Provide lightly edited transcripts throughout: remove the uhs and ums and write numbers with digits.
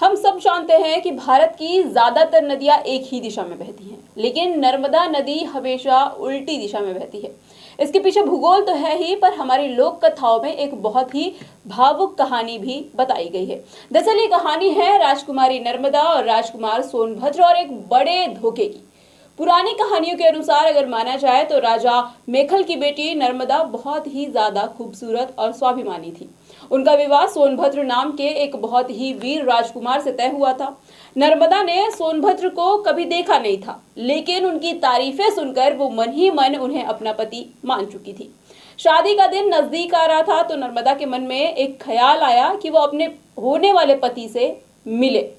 हम सब जानते हैं कि भारत की ज्यादातर नदियां एक ही दिशा में बहती हैं, लेकिन नर्मदा नदी हमेशा उल्टी दिशा में बहती है। इसके पीछे भूगोल तो है ही, पर हमारी लोक कथाओं में एक बहुत ही भावुक कहानी भी बताई गई है। दरअसल ये कहानी है राजकुमारी नर्मदा और राजकुमार सोनभद्र और एक बड़े धोखे की। पुरानी कहानियों के अनुसार अगर माना जाए तो राजा मेखल की बेटी नर्मदा बहुत ही ज्यादा खूबसूरत और स्वाभिमानी थी। उनका विवाह सोनभद्र नाम के एक बहुत ही वीर राजकुमार से तय हुआ था। नर्मदा ने सोनभद्र को कभी देखा नहीं था, लेकिन उनकी तारीफें सुनकर वो मन ही मन उन्हें अपना पति मान चुकी थी। शादी का दिन नजदीक आ रहा था तो नर्मदा के मन में एक ख्याल आया कि वो अपने होने वाले पति से मिले।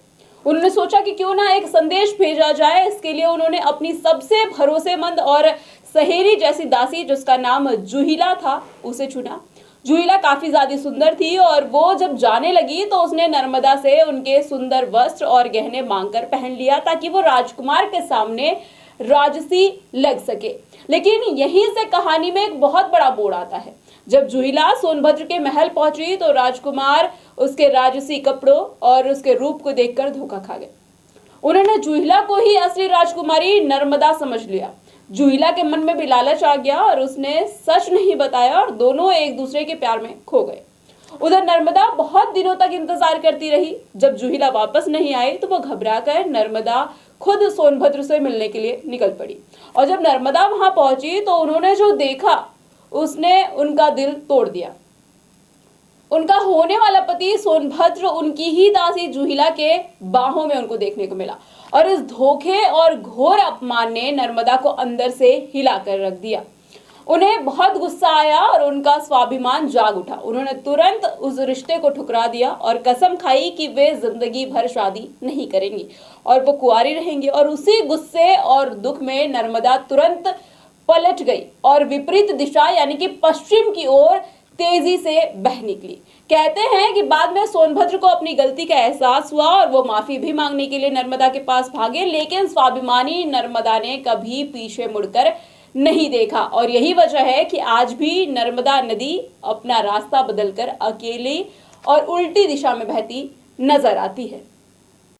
उन्होंने सोचा कि क्यों ना एक संदेश भेजा जाए। इसके लिए उन्होंने अपनी सबसे भरोसेमंद और सहेली जैसी दासी, जिसका नाम जूहिला था, उसे चुना। जूहिला काफी ज्यादा सुंदर थी और वो जब जाने लगी तो उसने नर्मदा से उनके सुंदर वस्त्र और गहने मांगकर पहन लिया ताकि वो राजकुमार के सामने राजसी लग सके। लेकिन यहीं से कहानी में एक बहुत बड़ा मोड़ आता है। जब जूहिला सोनभद्र के महल पहुंची तो राजकुमार उसके राजसी कपड़ों और उसके रूप को देखकर धोखा खा गए। उन्होंने जूहिला को ही असली राजकुमारी नर्मदा समझ लिया। जूहिला के मन में भी लालच आ गया और उसने सच नहीं बताया और दोनों एक दूसरे के प्यार में खो गए। उधर नर्मदा बहुत दिनों तक इंतजार करती रही। जब जूहिला वापस नहीं आई तो वो घबराकर नर्मदा खुद सोनभद्र से मिलने के लिए निकल पड़ी। और जब नर्मदा वहां पहुंची तो उन्होंने जो देखा उसने उनका दिल तोड़ दिया। उनका होने वाला पति सोनभद्र उनकी ही दासी जूहिला के बाहों में उनको देखने को मिला और इस धोखे और घोर अपमान ने नर्मदा को अंदर से हिलाकर रख दिया। उन्हें बहुत गुस्सा आया और उनका स्वाभिमान जाग उठा। उन्होंने तुरंत उस रिश्ते को ठुकरा दिया और कसम खाई कि वे जिंदगी भर शादी नहीं करेंगी और वो कुंवारी रहेंगी। और उसी गुस्से और दुख में नर्मदा तुरंत पलट गई और विपरीत दिशा यानी कि पश्चिम की ओर तेजी से बह निकली। कहते हैं कि बाद में सोनभद्र को अपनी गलती का एहसास हुआ और वो माफी भी मांगने के लिए नर्मदा के पास भागे, लेकिन स्वाभिमानी नर्मदा ने कभी पीछे मुड़कर नहीं देखा। और यही वजह है कि आज भी नर्मदा नदी अपना रास्ता बदलकर अकेली और उल्टी दिशा में बहती नजर आती है।